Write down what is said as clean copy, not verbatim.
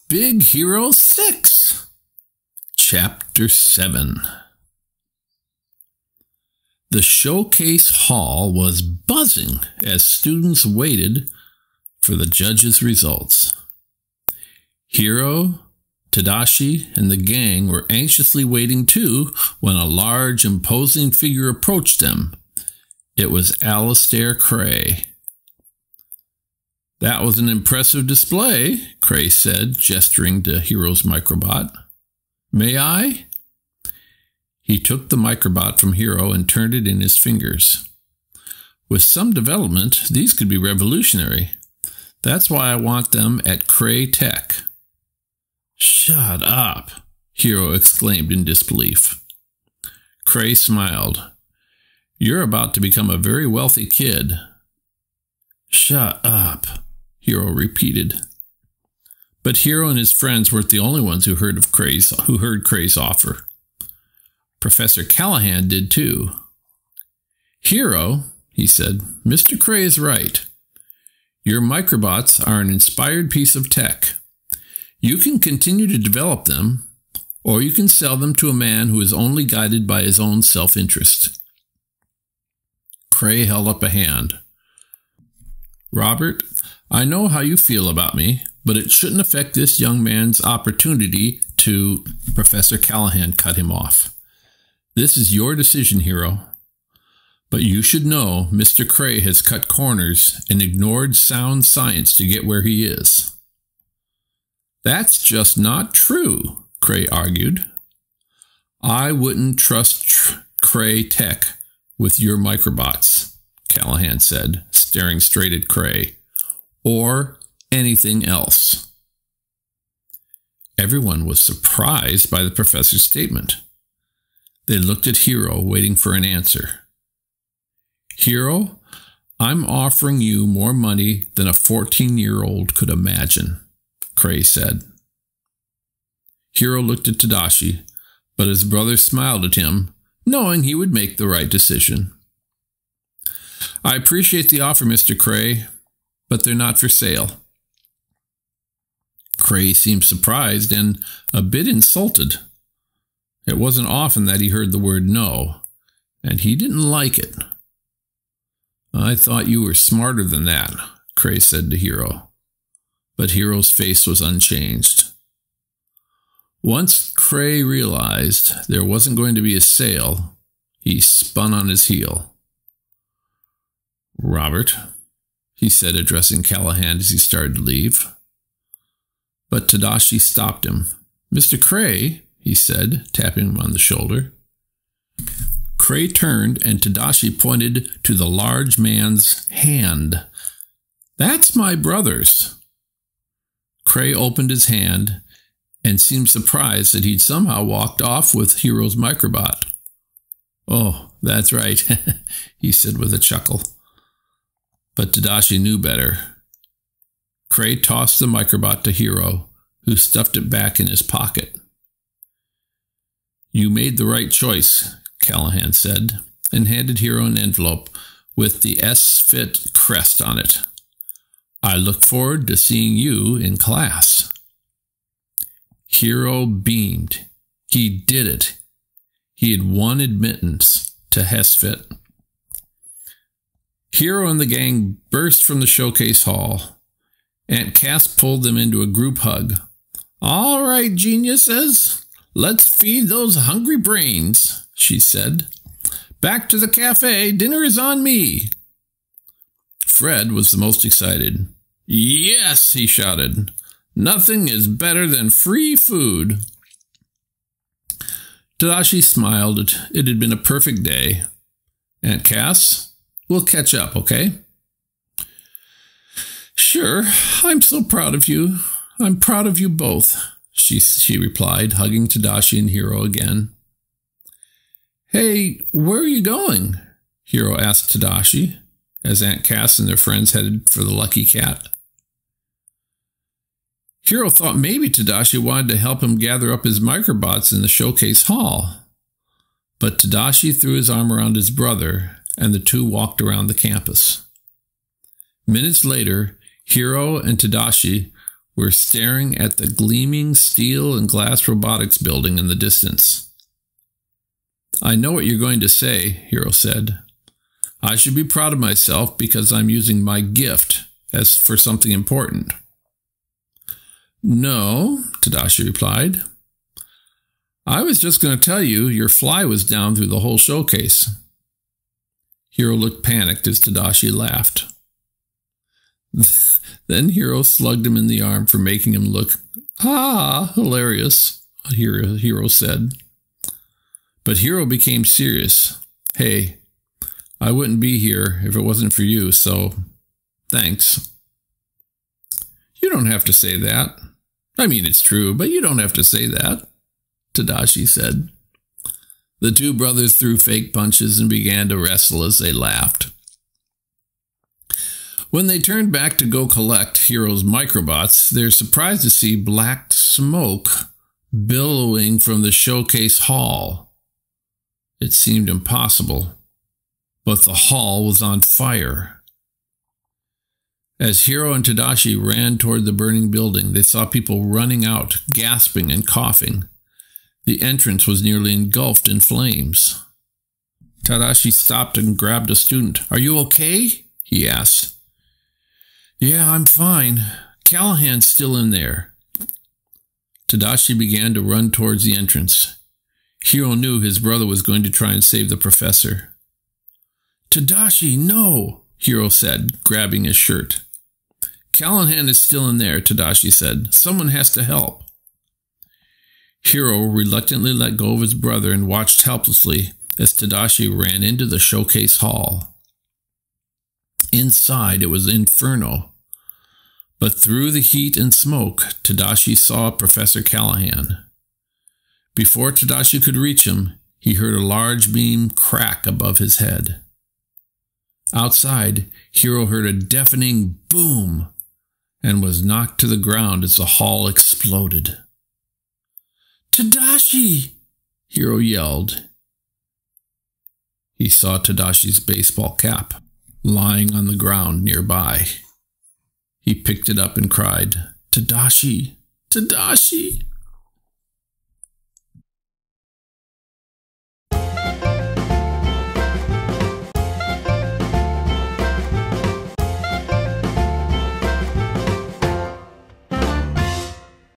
Big Hero 6, Chapter 7. The showcase hall was buzzing as students waited for the judges' results. Hiro, Tadashi, and the gang were anxiously waiting too when a large, imposing figure approached them. It was Alistair Cray. "That was an impressive display," Cray said, gesturing to Hiro's microbot. "May I?" He took the microbot from Hiro and turned it in his fingers. "With some development, these could be revolutionary. That's why I want them at Cray Tech." "Shut up," Hiro exclaimed in disbelief. Cray smiled. "You're about to become a very wealthy kid." "Shut up," Hiro repeated. But Hiro and his friends weren't the only ones who heard Cray's offer. Professor Callahan did too. "Hiro," he said, "Mr. Cray is right. Your microbots are an inspired piece of tech. You can continue to develop them, or you can sell them to a man who is only guided by his own self-interest." Cray held up a hand. "Robert, I know how you feel about me, but it shouldn't affect this young man's opportunity to—" Professor Callahan cut him off. "This is your decision, Hiro. But you should know Mr. Cray has cut corners and ignored sound science to get where he is." "That's just not true," Cray argued. "I wouldn't trust Cray Tech with your microbots," Callahan said, staring straight at Cray. "Or anything else." Everyone was surprised by the professor's statement. They looked at Hiro, waiting for an answer. "Hiro, I'm offering you more money than a 14-year-old could imagine," Cray said. Hiro looked at Tadashi, but his brother smiled at him, knowing he would make the right decision. "I appreciate the offer, Mr. Cray, but they're not for sale." Cray seemed surprised and a bit insulted. It wasn't often that he heard the word no, and he didn't like it. "I thought you were smarter than that," Cray said to Hiro. But Hiro's face was unchanged. Once Cray realized there wasn't going to be a sale, he spun on his heel. "Robert," he said, addressing Callahan as he started to leave. But Tadashi stopped him. "Mr. Cray," he said, tapping him on the shoulder. Cray turned and Tadashi pointed to the large man's hand. "That's my brother's." Cray opened his hand and seemed surprised that he'd somehow walked off with Hiro's microbot. "Oh, that's right," he said with a chuckle. But Tadashi knew better. Cray tossed the microbot to Hiro, who stuffed it back in his pocket. "You made the right choice," Callahan said, and handed Hiro an envelope with the SFIT crest on it. "I look forward to seeing you in class." Hiro beamed. He did it. He had won admittance to SFIT. Hiro and the gang burst from the showcase hall. Aunt Cass pulled them into a group hug. "All right, geniuses, let's feed those hungry brains," she said. "Back to the cafe, dinner is on me." Fred was the most excited. "Yes," he shouted. "Nothing is better than free food." Tadashi smiled. It had been a perfect day. "Aunt Cass, we'll catch up, okay?" "Sure, I'm so proud of you. I'm proud of you both," she replied, hugging Tadashi and Hiro again. "Hey, where are you going?" Hiro asked Tadashi, as Aunt Cass and their friends headed for the Lucky Cat. Hiro thought maybe Tadashi wanted to help him gather up his microbots in the showcase hall. But Tadashi threw his arm around his brother, and the two walked around the campus. Minutes later, Hiro and Tadashi were staring at the gleaming steel and glass robotics building in the distance. "I know what you're going to say," Hiro said. "I should be proud of myself because I'm using my gift as for something important." "No," Tadashi replied. "I was just going to tell you your fly was down through the whole showcase." Hiro looked panicked as Tadashi laughed. Then Hiro slugged him in the arm for making him look, hilarious, Hiro said. But Hiro became serious. "Hey, I wouldn't be here if it wasn't for you, so thanks." "You don't have to say that. I mean, it's true, but you don't have to say that," Tadashi said. The two brothers threw fake punches and began to wrestle as they laughed. When they turned back to go collect Hiro's microbots, they're surprised to see black smoke billowing from the showcase hall. It seemed impossible, but the hall was on fire. As Hiro and Tadashi ran toward the burning building, they saw people running out, gasping and coughing. The entrance was nearly engulfed in flames. Tadashi stopped and grabbed a student. "Are you okay?" he asked. "Yeah, I'm fine. Callahan's still in there." Tadashi began to run towards the entrance. Hiro knew his brother was going to try and save the professor. "Tadashi, no!" Hiro said, grabbing his shirt. "Callahan is still in there," Tadashi said. "Someone has to help." Hiro reluctantly let go of his brother and watched helplessly as Tadashi ran into the showcase hall. Inside, it was inferno. But through the heat and smoke, Tadashi saw Professor Callahan. Before Tadashi could reach him, he heard a large beam crack above his head. Outside, Hiro heard a deafening boom and was knocked to the ground as the hall exploded. "Tadashi!" Hiro yelled. He saw Tadashi's baseball cap lying on the ground nearby. He picked it up and cried, "Tadashi! Tadashi!"